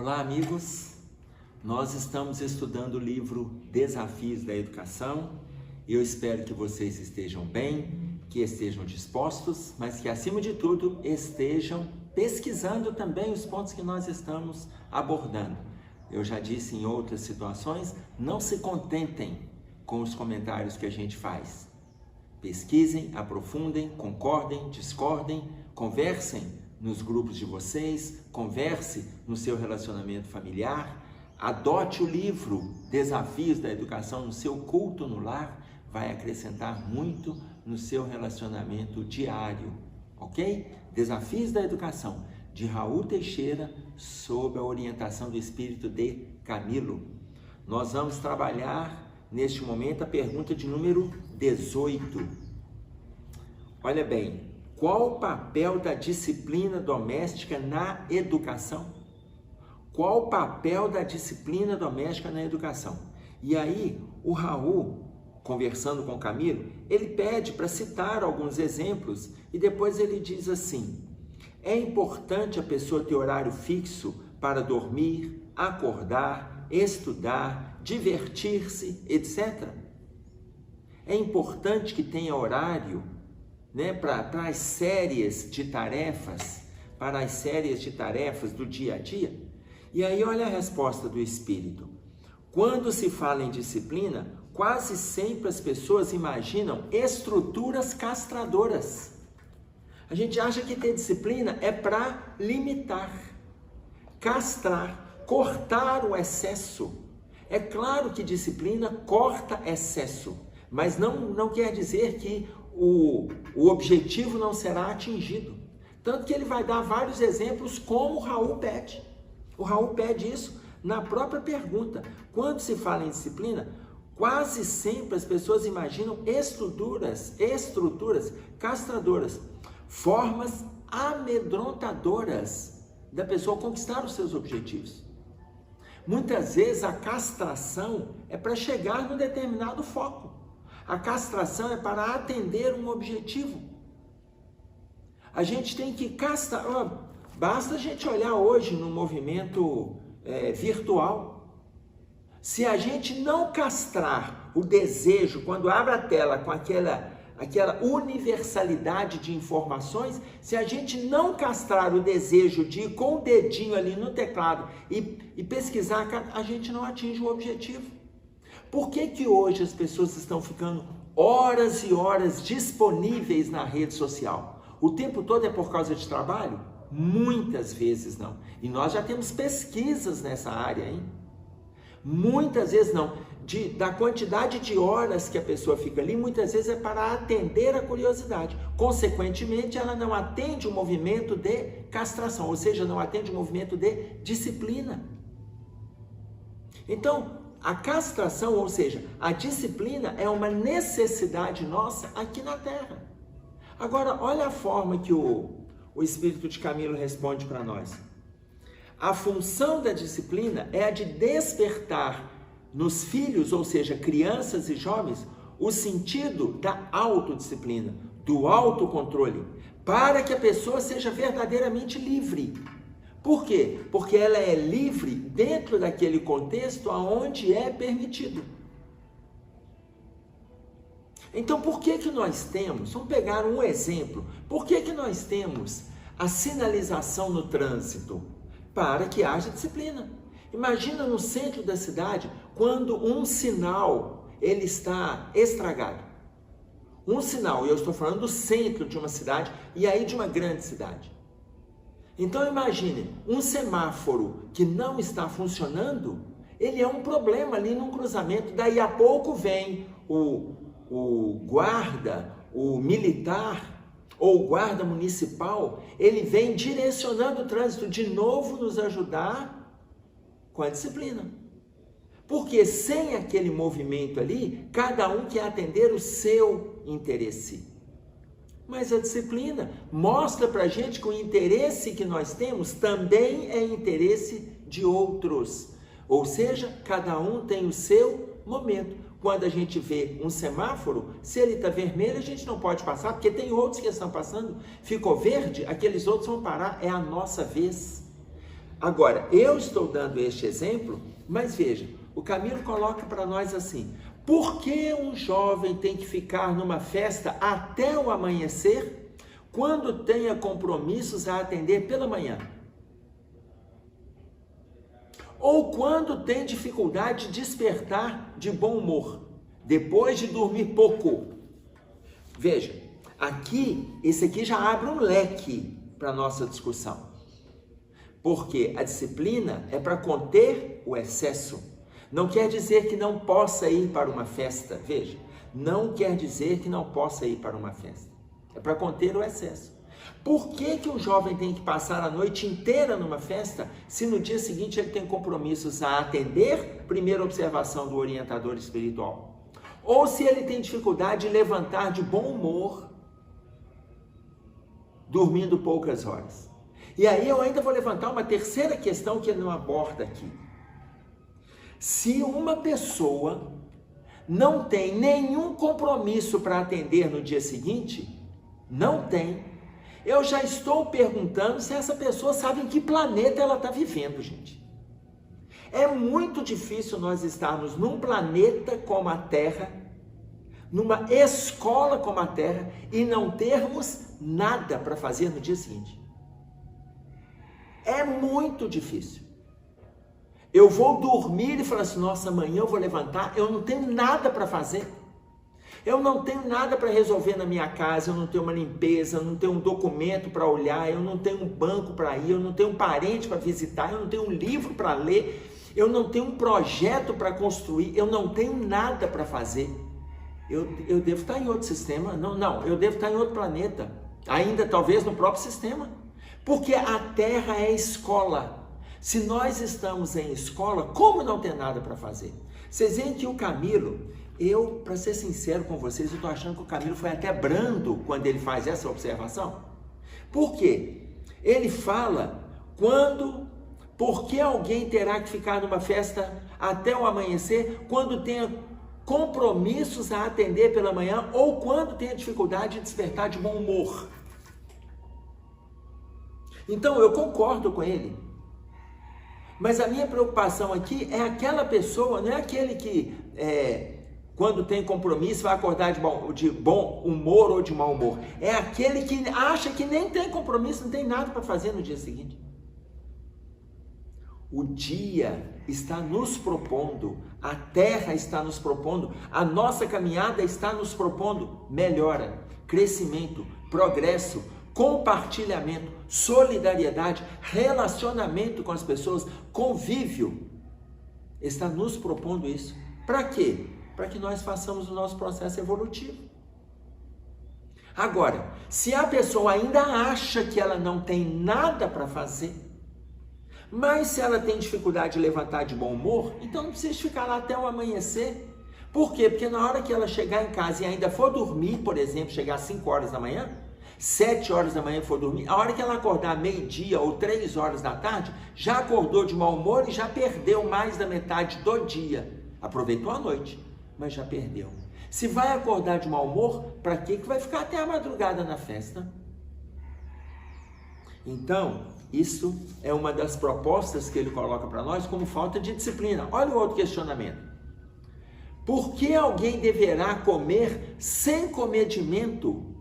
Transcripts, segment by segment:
Olá, amigos! Nós estamos estudando o livro Desafios da Educação. Eu espero que vocês estejam bem, que estejam dispostos, mas que, acima de tudo, estejam pesquisando também os pontos que nós estamos abordando. Eu já disse em outras situações, não se contentem com os comentários que a gente faz. Pesquisem, aprofundem, concordem, discordem, conversem nos grupos de vocês, converse no seu relacionamento familiar, adote o livro Desafios da Educação no seu culto no lar, vai acrescentar muito no seu relacionamento diário, ok? Desafios da Educação, de Raul Teixeira, sob a orientação do espírito de Camilo. Nós vamos trabalhar neste momento a pergunta de número 18. Olha bem, qual o papel da disciplina doméstica na educação? Qual o papel da disciplina doméstica na educação? E aí, o Raul, conversando com o Camilo, ele pede para citar alguns exemplos e depois ele diz assim: é importante a pessoa ter horário fixo para dormir, acordar, estudar, divertir-se, etc. É importante que tenha horário, né, para as séries de tarefas, do dia a dia? E aí olha a resposta do Espírito. Quando se fala em disciplina, quase sempre as pessoas imaginam estruturas castradoras. A gente acha que ter disciplina é para limitar, castrar, cortar o excesso. É claro que disciplina corta excesso, mas não quer dizer que o objetivo não será atingido. Tanto que ele vai dar vários exemplos como o Raul pede. O Raul pede isso na própria pergunta. Quando se fala em disciplina, quase sempre as pessoas imaginam estruturas castradoras, formas amedrontadoras da pessoa conquistar os seus objetivos. Muitas vezes a castração é para chegar num determinado foco. A castração é para atender um objetivo. A gente tem que castrar. Basta a gente olhar hoje no movimento virtual. Se a gente não castrar o desejo, quando abre a tela com aquela universalidade de informações, se a gente não castrar o desejo de ir com o dedinho ali no teclado e pesquisar, a gente não atinge o objetivo. Por que hoje as pessoas estão ficando horas e horas disponíveis na rede social? O tempo todo é por causa de trabalho? Muitas vezes não. E nós já temos pesquisas nessa área, hein? Muitas vezes não. Da quantidade de horas que a pessoa fica ali, muitas vezes é para atender a curiosidade. Consequentemente, ela não atende o movimento de castração, ou seja, não atende o movimento de disciplina. Então, a castração, ou seja, a disciplina é uma necessidade nossa aqui na Terra. Agora, olha a forma que o Espírito de Camilo responde para nós. A função da disciplina é a de despertar nos filhos, ou seja, crianças e jovens, o sentido da autodisciplina, do autocontrole, para que a pessoa seja verdadeiramente livre. Por quê? Porque ela é livre dentro daquele contexto onde é permitido. Então, por que nós temos, vamos pegar um exemplo, por que nós temos a sinalização no trânsito? Para que haja disciplina. Imagina no centro da cidade, quando um sinal ele está estragado. Um sinal, eu estou falando do centro de uma cidade e aí de uma grande cidade. Então imagine, um semáforo que não está funcionando, ele é um problema ali num cruzamento. Daí a pouco vem o guarda, o militar ou o guarda municipal, ele vem direcionando o trânsito de novo, nos ajudar com a disciplina. Porque sem aquele movimento ali, cada um quer atender o seu interesse. Mas a disciplina mostra para a gente que o interesse que nós temos também é interesse de outros. Ou seja, cada um tem o seu momento. Quando a gente vê um semáforo, se ele está vermelho, a gente não pode passar, porque tem outros que estão passando. Ficou verde, aqueles outros vão parar, é a nossa vez. Agora, eu estou dando este exemplo, mas veja, o Camilo coloca para nós assim: por que um jovem tem que ficar numa festa até o amanhecer, quando tenha compromissos a atender pela manhã? Ou quando tem dificuldade de despertar de bom humor, depois de dormir pouco? Veja, esse aqui já abre um leque para a nossa discussão. Porque a disciplina é para conter o excesso. Não quer dizer que não possa ir para uma festa. Veja, não quer dizer que não possa ir para uma festa. É para conter o excesso. Por que um jovem tem que passar a noite inteira numa festa, se no dia seguinte ele tem compromissos a atender? Primeira observação do orientador espiritual. Ou se ele tem dificuldade de levantar de bom humor, dormindo poucas horas. E aí eu ainda vou levantar uma terceira questão que ele não aborda aqui. Se uma pessoa não tem nenhum compromisso para atender no dia seguinte, eu já estou perguntando se essa pessoa sabe em que planeta ela está vivendo, gente. É muito difícil nós estarmos num planeta como a Terra, numa escola como a Terra, e não termos nada para fazer no dia seguinte. É muito difícil. Eu vou dormir e falar assim: nossa, amanhã eu vou levantar, eu não tenho nada para fazer. Eu não tenho nada para resolver na minha casa, eu não tenho uma limpeza, eu não tenho um documento para olhar, eu não tenho um banco para ir, eu não tenho um parente para visitar, eu não tenho um livro para ler, eu não tenho um projeto para construir, eu não tenho nada para fazer. Eu devo estar em outro sistema? Não, eu devo estar em outro planeta, ainda talvez no próprio sistema, porque a Terra é escola. Se nós estamos em escola, como não ter nada para fazer? Vocês veem que o Camilo, para ser sincero com vocês, eu estou achando que o Camilo foi até brando quando ele faz essa observação. Por quê? Ele fala por que alguém terá que ficar numa festa até o amanhecer quando tenha compromissos a atender pela manhã ou quando tenha dificuldade de despertar de bom humor. Então eu concordo com ele. Mas a minha preocupação aqui é aquela pessoa, não é aquele que quando tem compromisso vai acordar de bom humor ou de mau humor. É aquele que acha que nem tem compromisso, não tem nada para fazer no dia seguinte. O dia está nos propondo, a Terra está nos propondo, a nossa caminhada está nos propondo melhora, crescimento, progresso, compartilhamento, solidariedade, relacionamento com as pessoas, convívio. Está nos propondo isso. Para quê? Para que nós façamos o nosso processo evolutivo. Agora, se a pessoa ainda acha que ela não tem nada para fazer, mas se ela tem dificuldade de levantar de bom humor, então não precisa ficar lá até o amanhecer. Por quê? Porque na hora que ela chegar em casa e ainda for dormir, por exemplo, chegar às 5 horas da manhã, 7 horas da manhã for dormir, a hora que ela acordar meio-dia ou 3 horas da tarde, já acordou de mau humor e já perdeu mais da metade do dia. Aproveitou a noite, mas já perdeu. Se vai acordar de mau humor, para que vai ficar até a madrugada na festa? Então, isso é uma das propostas que ele coloca para nós como falta de disciplina. Olha o outro questionamento. Por que alguém deverá comer sem comedimento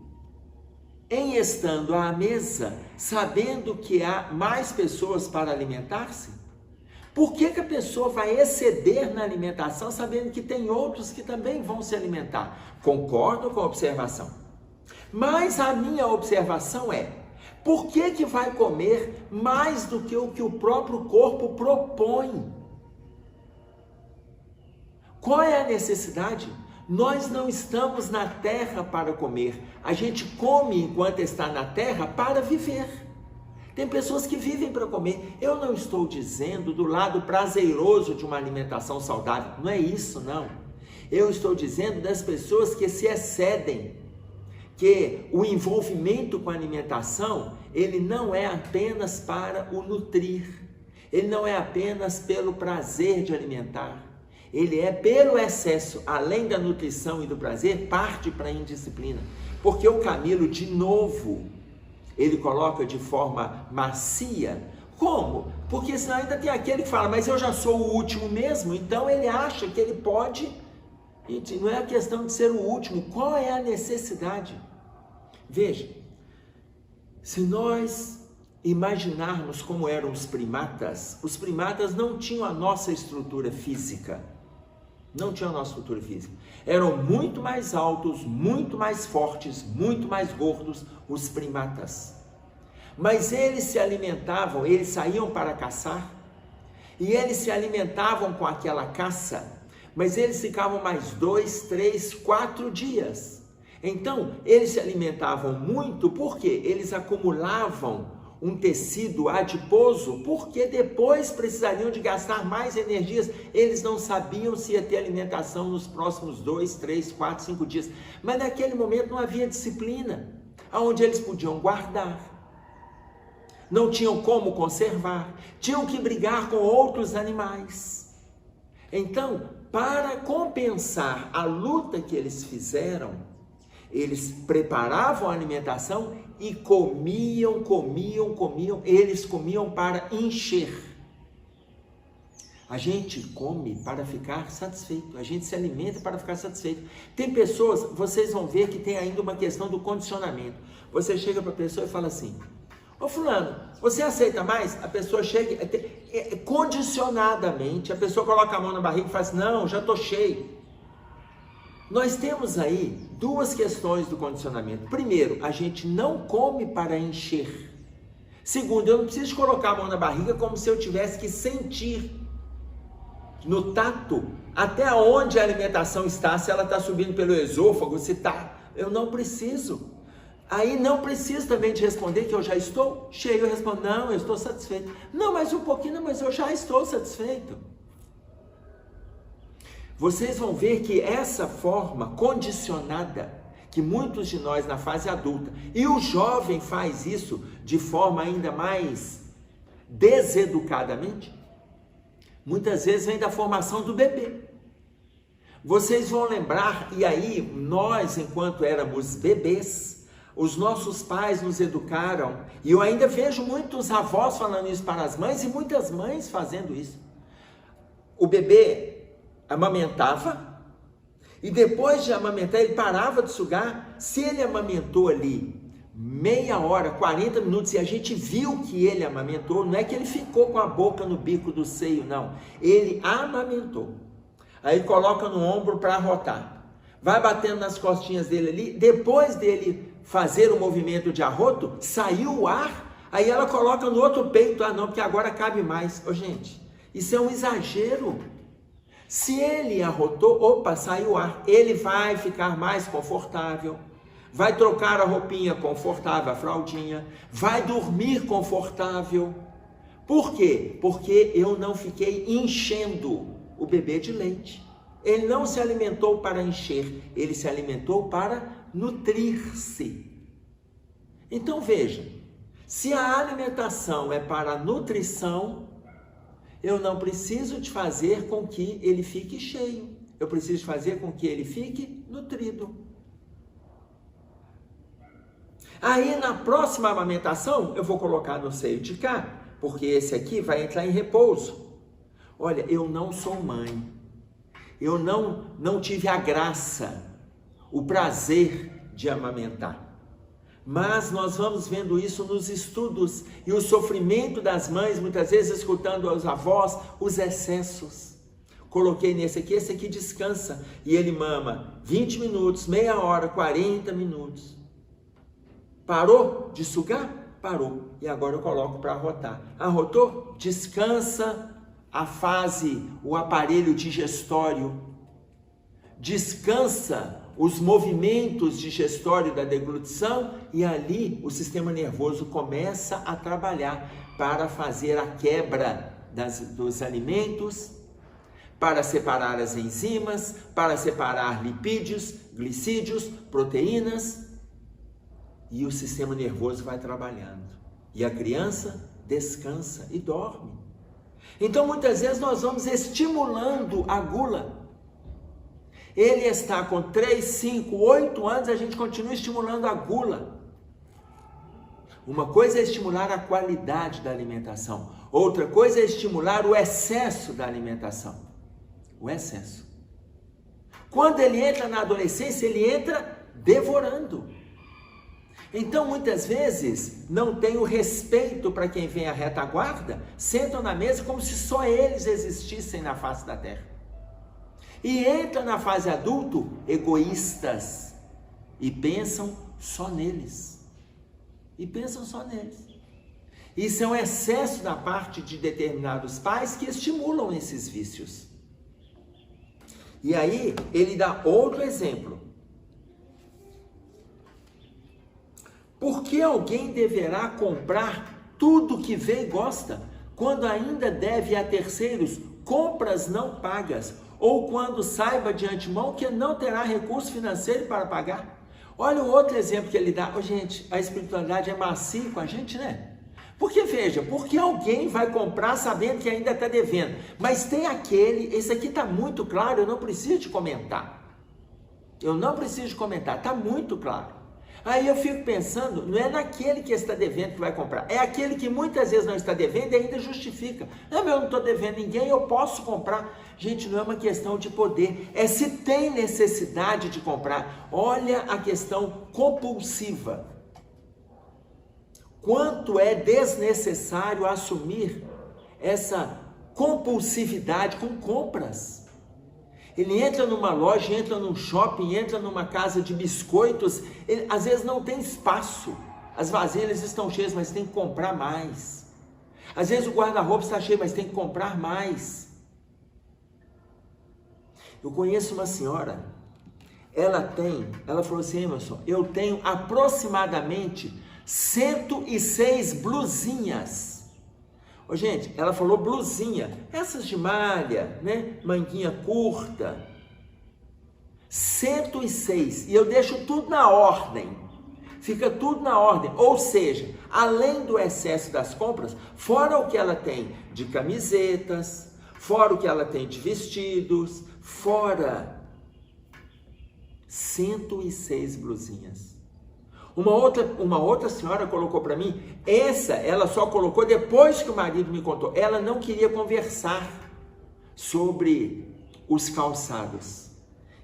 em estando à mesa, sabendo que há mais pessoas para alimentar-se? Por que a pessoa vai exceder na alimentação, sabendo que tem outros que também vão se alimentar? Concordo com a observação. Mas a minha observação é: por que vai comer mais do que o próprio corpo propõe? Qual é a necessidade? Nós não estamos na terra para comer. A gente come enquanto está na terra para viver. Tem pessoas que vivem para comer. Eu não estou dizendo do lado prazeroso de uma alimentação saudável. Não é isso, não. Eu estou dizendo das pessoas que se excedem. Que o envolvimento com a alimentação, ele não é apenas para o nutrir. Ele não é apenas pelo prazer de alimentar. Ele é pelo excesso, além da nutrição e do prazer, parte para a indisciplina. Porque o Camilo, de novo, ele coloca de forma macia, Como? Porque senão ainda tem aquele que fala, mas eu já sou o último mesmo, então ele acha que ele pode. Gente, não é a questão de ser o último, qual é a necessidade? Veja, se nós imaginarmos como eram os primatas não tinham a nossa estrutura física. Não tinham a nossa estrutura física. Eram muito mais altos, muito mais fortes, muito mais gordos, os primatas. Mas eles se alimentavam, eles saíam para caçar, e eles se alimentavam com aquela caça, mas eles ficavam mais 2, 3, 4 dias. Então, eles se alimentavam muito porque eles acumulavam um tecido adiposo, porque depois precisariam de gastar mais energias. Eles não sabiam se ia ter alimentação nos próximos 2, 3, 4, 5 dias. Mas naquele momento não havia disciplina, onde eles podiam guardar. Não tinham como conservar, tinham que brigar com outros animais. Então, para compensar a luta que eles fizeram, eles preparavam a alimentação e comiam, eles comiam para encher. A gente come para ficar satisfeito, a gente se alimenta para ficar satisfeito. Tem pessoas, vocês vão ver que tem ainda uma questão do condicionamento. Você chega para a pessoa e fala assim, ô fulano, você aceita mais? A pessoa chega, condicionadamente, a pessoa coloca a mão na barriga e fala assim, não, já estou cheio. Nós temos aí duas questões do condicionamento. Primeiro, a gente não come para encher. Segundo, eu não preciso colocar a mão na barriga como se eu tivesse que sentir no tato até onde a alimentação está, se ela está subindo pelo esôfago, se está. Eu não preciso. Aí não preciso também de responder que eu já estou cheio. Eu respondo, não, eu estou satisfeito. Não, mas um pouquinho, não, mas eu já estou satisfeito. Vocês vão ver que essa forma condicionada, que muitos de nós na fase adulta, e o jovem faz isso de forma ainda mais deseducadamente, muitas vezes vem da formação do bebê. Vocês vão lembrar, e aí nós, enquanto éramos bebês, os nossos pais nos educaram, e eu ainda vejo muitos avós falando isso para as mães, e muitas mães fazendo isso. O bebê amamentava, e depois de amamentar, ele parava de sugar. Se ele amamentou ali meia hora, 40 minutos, e a gente viu que ele amamentou, não é que ele ficou com a boca no bico do seio, não. Ele amamentou. Aí coloca no ombro para arrotar. Vai batendo nas costinhas dele ali, depois dele fazer o movimento de arroto, saiu o ar, aí ela coloca no outro peito, não, porque agora cabe mais. Ô gente, isso é um exagero. Se ele arrotou, opa, saiu o ar, ele vai ficar mais confortável, vai trocar a roupinha confortável, a fraldinha, vai dormir confortável. Por quê? Porque eu não fiquei enchendo o bebê de leite. Ele não se alimentou para encher, ele se alimentou para nutrir-se. Então veja, se a alimentação é para nutrição, eu não preciso de fazer com que ele fique cheio. Eu preciso fazer com que ele fique nutrido. Aí na próxima amamentação, eu vou colocar no seio de cá, porque esse aqui vai entrar em repouso. Olha, eu não sou mãe. Eu não tive a graça, o prazer de amamentar. Mas nós vamos vendo isso nos estudos, e o sofrimento das mães, muitas vezes escutando os avós, os excessos. Coloquei nesse aqui, esse aqui descansa, e ele mama 20 minutos, meia hora, 40 minutos. Parou de sugar? Parou. E agora eu coloco para arrotar. Arrotou? Descansa a fase, o aparelho digestório. Descansa os movimentos digestórios da deglutição, e ali o sistema nervoso começa a trabalhar para fazer a quebra dos alimentos, para separar as enzimas, para separar lipídios, glicídios, proteínas, e o sistema nervoso vai trabalhando. E a criança descansa e dorme. Então muitas vezes nós vamos estimulando a gula. Ele está com 3, 5, 8 anos, a gente continua estimulando a gula. Uma coisa é estimular a qualidade da alimentação. Outra coisa é estimular o excesso da alimentação. O excesso. Quando ele entra na adolescência, ele entra devorando. Então, muitas vezes, não tem o respeito para quem vem à retaguarda, sentam na mesa como se só eles existissem na face da terra. E entra na fase adulto egoístas e pensam só neles. Isso é um excesso da parte de determinados pais que estimulam esses vícios. E aí, ele dá outro exemplo. Por que alguém deverá comprar tudo que vê e gosta, quando ainda deve a terceiros compras não pagas, ou quando saiba de antemão que não terá recurso financeiro para pagar? Olha o outro exemplo que ele dá. Gente, a espiritualidade é macia com a gente, né? Porque veja, porque alguém vai comprar sabendo que ainda está devendo, mas tem aquele, esse aqui está muito claro, eu não preciso de comentar. Está muito claro. Aí eu fico pensando, não é naquele que está devendo que vai comprar, é aquele que muitas vezes não está devendo e ainda justifica. Não, eu não estou devendo ninguém, eu posso comprar. Gente, não é uma questão de poder, é se tem necessidade de comprar. Olha a questão compulsiva. Quanto é desnecessário assumir essa compulsividade com compras. Ele entra numa loja, entra num shopping, entra numa casa de biscoitos, ele, às vezes não tem espaço, as vasilhas estão cheias, mas tem que comprar mais. Às vezes o guarda-roupa está cheio, mas tem que comprar mais. Eu conheço uma senhora, ela falou assim, Emerson, eu tenho aproximadamente 106 blusinhas. Gente, ela falou blusinha, essas de malha, né? Manguinha curta. 106, e eu deixo tudo na ordem. Fica tudo na ordem, ou seja, além do excesso das compras, fora o que ela tem de camisetas, fora o que ela tem de vestidos, fora 106 blusinhas. Uma outra senhora colocou para mim, ela só colocou depois que o marido me contou. Ela não queria conversar sobre os calçados.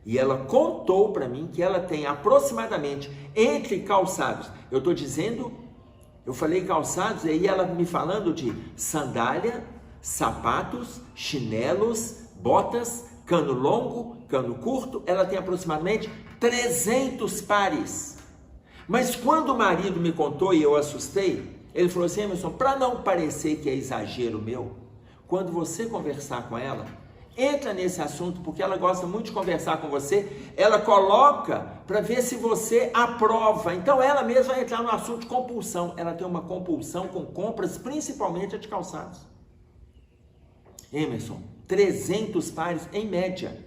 E ela contou para mim que ela tem aproximadamente entre calçados. Eu falei calçados, e aí ela me falando de sandália, sapatos, chinelos, botas, cano longo, cano curto. Ela tem aproximadamente 300 pares. Mas quando o marido me contou e eu assustei, ele falou assim, Emerson, para não parecer que é exagero meu, quando você conversar com ela, entra nesse assunto, porque ela gosta muito de conversar com você, ela coloca para ver se você aprova. Então ela mesma vai entrar no assunto de compulsão. Ela tem uma compulsão com compras, principalmente a de calçados. Emerson, 300 pares em média.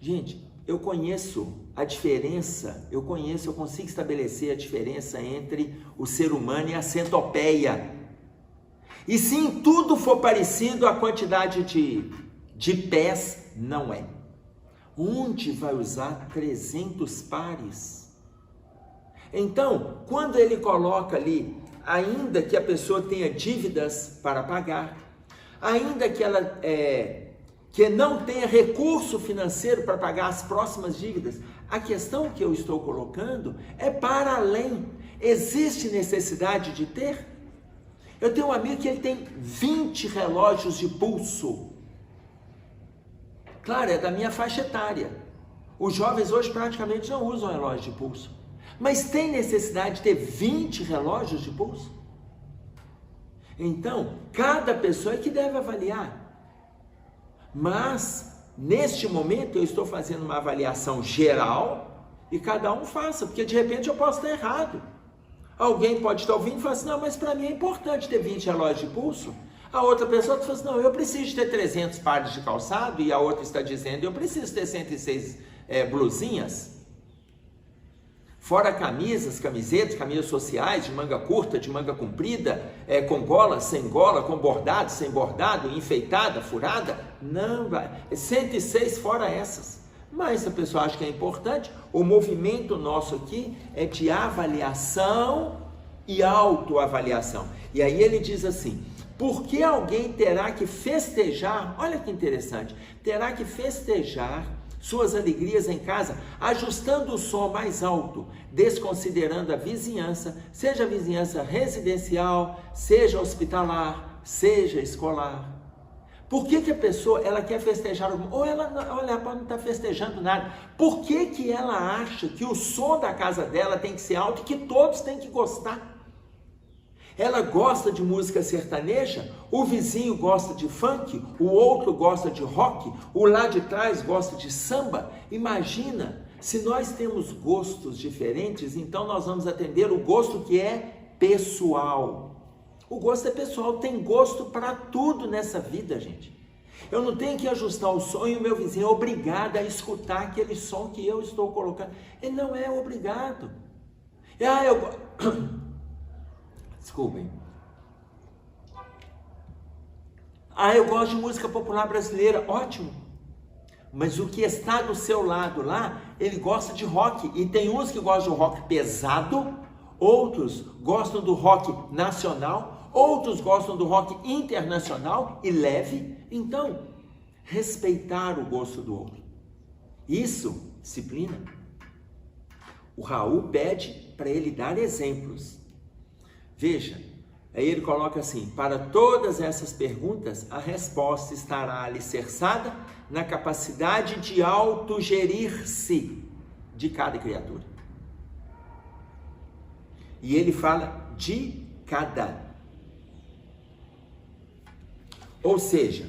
Gente, eu conheço a diferença, eu consigo estabelecer a diferença entre o ser humano e a centopeia. E se em tudo for parecido, a quantidade de pés não é. Onde vai usar 300 pares? Então, quando ele coloca ali, ainda que a pessoa tenha dívidas para pagar, ainda que ela que não tenha recurso financeiro para pagar as próximas dívidas, a questão que eu estou colocando é para além. Existe necessidade de ter? Eu tenho um amigo que ele tem 20 relógios de pulso. Claro, é da minha faixa etária. Os jovens hoje praticamente não usam relógio de pulso. Mas tem necessidade de ter 20 relógios de pulso? Então, cada pessoa é que deve avaliar. Mas, neste momento, eu estou fazendo uma avaliação geral e cada um faça, porque de repente eu posso estar errado. Alguém pode estar ouvindo e falar assim, não, mas para mim é importante ter 20 relógios de pulso. A outra pessoa fala assim, não, eu preciso ter 300 pares de calçado, e a outra está dizendo, eu preciso ter 106 blusinhas. Fora camisas, camisetas, camisas sociais, de manga curta, de manga comprida, com gola, sem gola, com bordado, sem bordado, enfeitada, furada. Não, 106 fora essas. Mas se a pessoa acha que é importante, o movimento nosso aqui é de avaliação e autoavaliação. E aí ele diz assim: por que alguém terá que festejar, olha que interessante, terá que festejar suas alegrias em casa, ajustando o som mais alto, desconsiderando a vizinhança, seja a vizinhança residencial, seja hospitalar, seja escolar? Por que a pessoa, ela quer festejar alguma, ou ela pode não estar festejando nada? Por que ela acha que o som da casa dela tem que ser alto e que todos têm que gostar? Ela gosta de música sertaneja, o vizinho gosta de funk, o outro gosta de rock, o lá de trás gosta de samba. Imagina, se nós temos gostos diferentes, então nós vamos atender o gosto que é pessoal. O gosto é pessoal, tem gosto para tudo nessa vida, gente. Eu não tenho que ajustar o som e o meu vizinho é obrigado a escutar aquele som que eu estou colocando. Ele não é obrigado. Desculpem. Eu gosto de música popular brasileira. Ótimo. Mas o que está do seu lado lá, ele gosta de rock. E tem uns que gostam de rock pesado, outros gostam do rock nacional, outros gostam do rock internacional e leve. Então, respeitar o gosto do outro. Isso, disciplina. O Raul pede para ele dar exemplos. Veja, aí ele coloca assim: para todas essas perguntas, a resposta estará alicerçada na capacidade de autogerir-se de cada criatura. E ele fala de cada. Ou seja,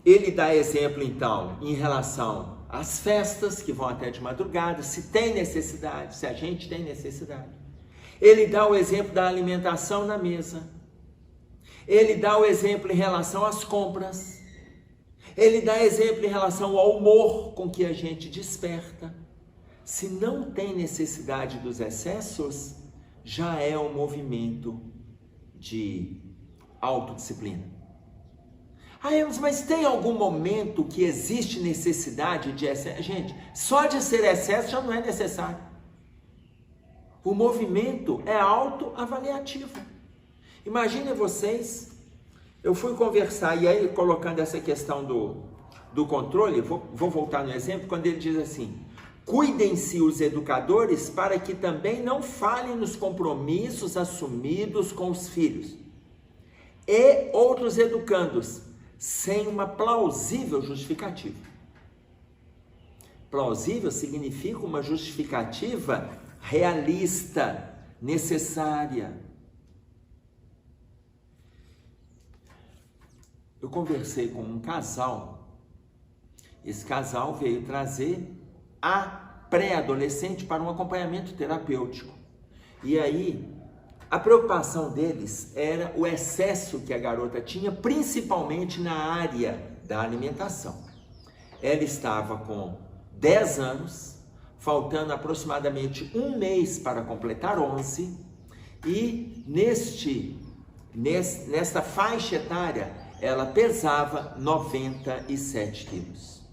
ele dá exemplo então em relação às festas que vão até de madrugada, se tem necessidade, se a gente tem necessidade. Ele dá o exemplo da alimentação na mesa. Ele dá o exemplo em relação às compras. Ele dá exemplo em relação ao humor com que a gente desperta. Se não tem necessidade dos excessos, já é um movimento de autodisciplina. Mas tem algum momento que existe necessidade de excesso? Gente, só de ser excesso já não é necessário. O movimento é autoavaliativo. Imaginem vocês, eu fui conversar, e aí colocando essa questão do controle, vou voltar no exemplo, quando ele diz assim: cuidem-se os educadores para que também não falhem nos compromissos assumidos com os filhos, e outros educandos, sem uma plausível justificativa. Plausível significa uma justificativa realista, necessária. Eu conversei com um casal. Esse casal veio trazer a pré-adolescente para um acompanhamento terapêutico. E aí, a preocupação deles era o excesso que a garota tinha, principalmente na área da alimentação. Ela estava com 10 anos, faltando aproximadamente um mês para completar 11, e nesta faixa etária, ela pesava 97 quilos.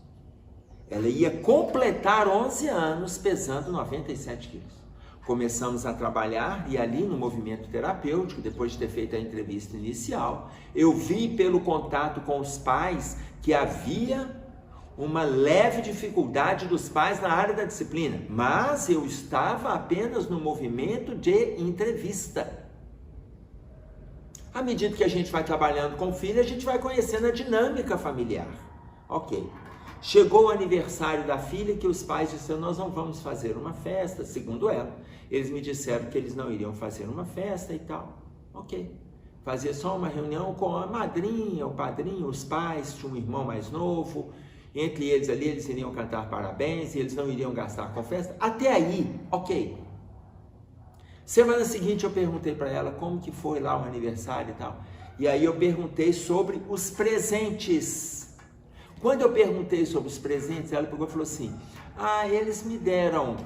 Ela ia completar 11 anos pesando 97 quilos. Começamos a trabalhar e ali no movimento terapêutico, depois de ter feito a entrevista inicial, eu vi pelo contato com os pais que havia uma leve dificuldade dos pais na área da disciplina, mas eu estava apenas no movimento de entrevista. À medida que a gente vai trabalhando com o filho, a gente vai conhecendo a dinâmica familiar. Ok. Chegou o aniversário da filha, que os pais disseram: nós não vamos fazer uma festa, segundo ela. Eles me disseram que eles não iriam fazer uma festa e tal. Ok. Fazia só uma reunião com a madrinha, o padrinho, os pais, tinha um irmão mais novo. Entre eles ali, eles iriam cantar parabéns e eles não iriam gastar com festa. Até aí, ok. Semana seguinte eu perguntei para ela como que foi lá o aniversário e tal. E aí eu perguntei sobre os presentes. Quando eu perguntei sobre os presentes, ela pegou e falou assim: eles me deram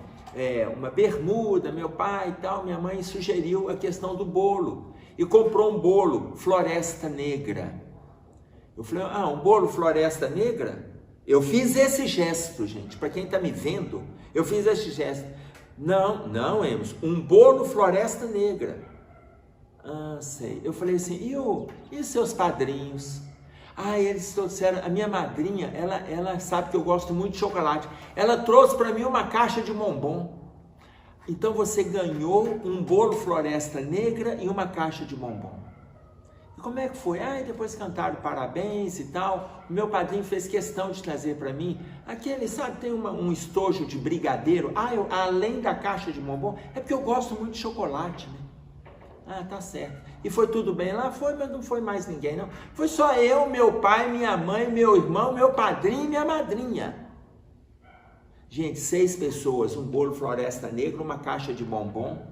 uma bermuda, meu pai e tal, minha mãe sugeriu a questão do bolo. E comprou um bolo Floresta Negra. Eu falei: um bolo Floresta Negra? Eu fiz esse gesto, gente, para quem está me vendo, eu fiz esse gesto. Não, Emerson, um bolo Floresta Negra. Ah, sei. Eu falei assim, e os seus padrinhos? Ah, eles trouxeram, a minha madrinha, ela sabe que eu gosto muito de chocolate. Ela trouxe para mim uma caixa de bombom. Então você ganhou um bolo Floresta Negra e uma caixa de bombom. E como é que foi? Ah, e depois cantaram parabéns e tal. O meu padrinho fez questão de trazer para mim aquele, sabe, tem um estojo de brigadeiro. Ah, além da caixa de bombom, é porque eu gosto muito de chocolate, né? Ah, tá certo. E foi tudo bem lá? Foi, mas não foi mais ninguém, não. Foi só eu, meu pai, minha mãe, meu irmão, meu padrinho e minha madrinha. Gente, 6 pessoas, um bolo Floresta Negra, uma caixa de bombom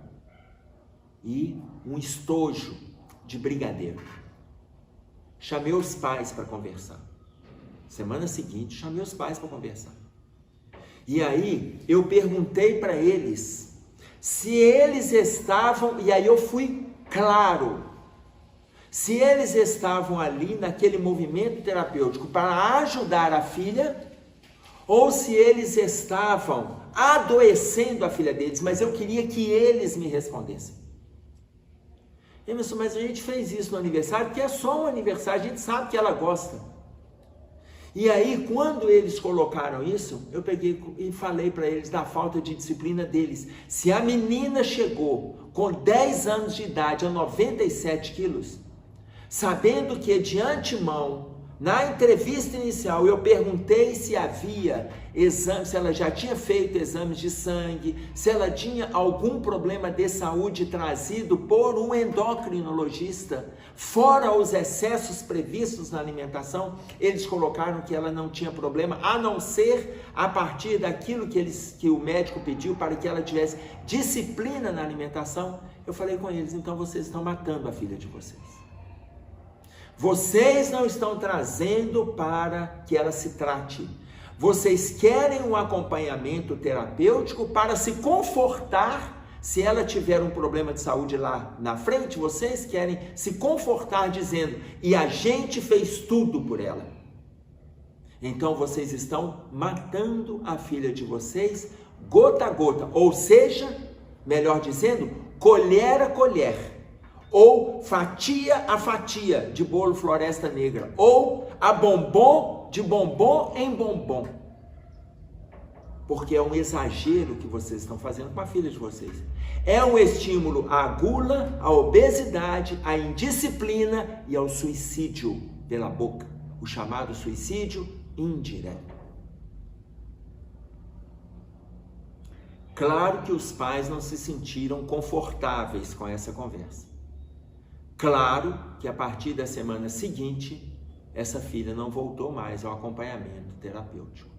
e um estojo de brigadeiro. Chamei os pais para conversar. Semana seguinte, chamei os pais para conversar. E aí, eu perguntei para eles se eles estavam, e aí eu fui claro, se eles estavam ali naquele movimento terapêutico para ajudar a filha, ou se eles estavam adoecendo a filha deles, mas eu queria que eles me respondessem. Emerson, mas a gente fez isso no aniversário, porque é só um aniversário, a gente sabe que ela gosta. E aí, quando eles colocaram isso, eu peguei e falei para eles da falta de disciplina deles. Se a menina chegou com 10 anos de idade a 97 quilos, sabendo que de antemão, na entrevista inicial, eu perguntei se havia exame, se ela já tinha feito exames de sangue, se ela tinha algum problema de saúde trazido por um endocrinologista, fora os excessos previstos na alimentação, eles colocaram que ela não tinha problema, a não ser a partir daquilo que o médico pediu para que ela tivesse disciplina na alimentação. Eu falei com eles, então vocês estão matando a filha de vocês. Vocês não estão trazendo para que ela se trate. Vocês querem um acompanhamento terapêutico para se confortar. Se ela tiver um problema de saúde lá na frente, vocês querem se confortar dizendo, e a gente fez tudo por ela. Então vocês estão matando a filha de vocês gota a gota. Ou seja, melhor dizendo, colher a colher. Ou fatia a fatia de bolo Floresta Negra, ou a bombom de bombom em bombom. Porque é um exagero que vocês estão fazendo com a filha de vocês. É um estímulo à gula, à obesidade, à indisciplina e ao suicídio pela boca. O chamado suicídio indireto. Claro que os pais não se sentiram confortáveis com essa conversa. Claro que a partir da semana seguinte, essa filha não voltou mais ao acompanhamento terapêutico.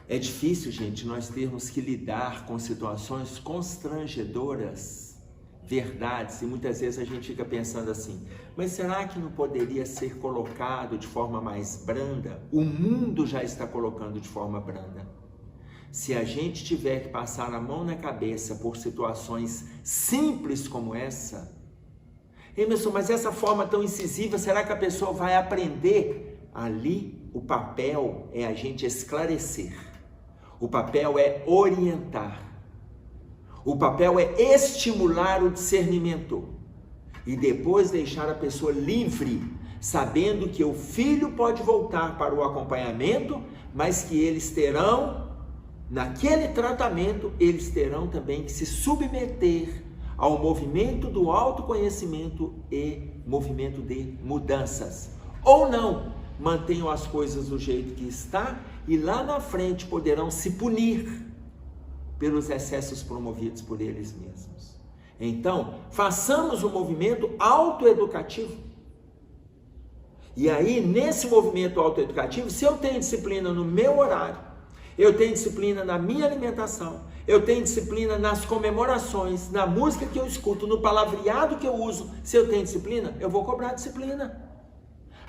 É difícil, gente, nós termos que lidar com situações constrangedoras, verdades, e muitas vezes a gente fica pensando assim, mas será que não poderia ser colocado de forma mais branda? O mundo já está colocando de forma branda. Se a gente tiver que passar a mão na cabeça por situações simples como essa, Emerson, mas essa forma tão incisiva, será que a pessoa vai aprender? Ali, o papel é a gente esclarecer. O papel é orientar. O papel é estimular o discernimento. E depois deixar a pessoa livre, sabendo que o filho pode voltar para o acompanhamento, mas que eles terão... Naquele tratamento, eles terão também que se submeter ao movimento do autoconhecimento e movimento de mudanças. Ou não, mantenham as coisas do jeito que está e lá na frente poderão se punir pelos excessos promovidos por eles mesmos. Então, façamos um movimento autoeducativo. E aí, nesse movimento autoeducativo, se eu tenho disciplina no meu horário, eu tenho disciplina na minha alimentação, eu tenho disciplina nas comemorações, na música que eu escuto, no palavreado que eu uso. Se eu tenho disciplina, eu vou cobrar disciplina.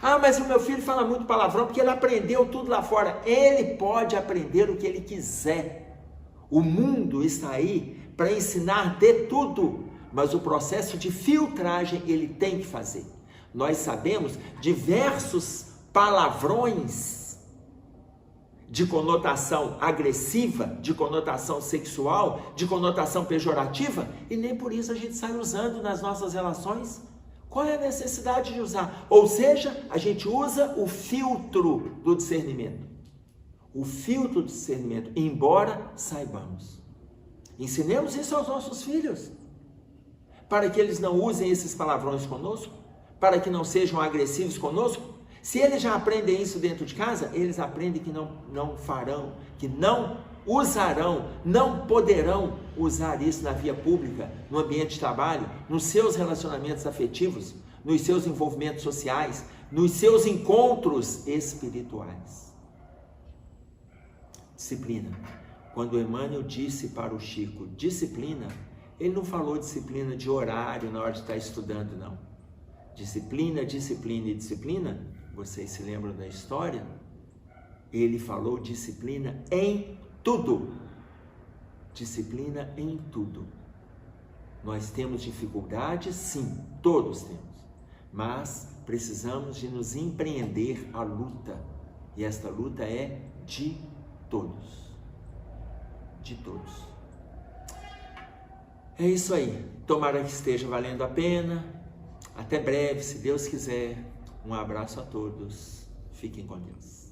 Ah, mas o meu filho fala muito palavrão porque ele aprendeu tudo lá fora. Ele pode aprender o que ele quiser. O mundo está aí para ensinar de tudo, mas o processo de filtragem ele tem que fazer. Nós sabemos diversos palavrões de conotação agressiva, de conotação sexual, de conotação pejorativa, e nem por isso a gente sai usando nas nossas relações. Qual é a necessidade de usar? Ou seja, a gente usa o filtro do discernimento. O filtro do discernimento, embora saibamos. Ensinemos isso aos nossos filhos, para que eles não usem esses palavrões conosco, para que não sejam agressivos conosco. Se eles já aprendem isso dentro de casa, eles aprendem que não farão, que não usarão, não poderão usar isso na via pública, no ambiente de trabalho, nos seus relacionamentos afetivos, nos seus envolvimentos sociais, nos seus encontros espirituais. Disciplina. Quando Emmanuel disse para o Chico, disciplina, ele não falou disciplina de horário na hora de estar estudando, não. Disciplina, disciplina e disciplina, vocês se lembram da história? Ele falou disciplina em tudo. Disciplina em tudo. Nós temos dificuldades, sim, todos temos. Mas precisamos de nos empreender a luta. E esta luta é de todos. De todos. É isso aí. Tomara que esteja valendo a pena. Até breve, se Deus quiser. Um abraço a todos. Fiquem com Deus.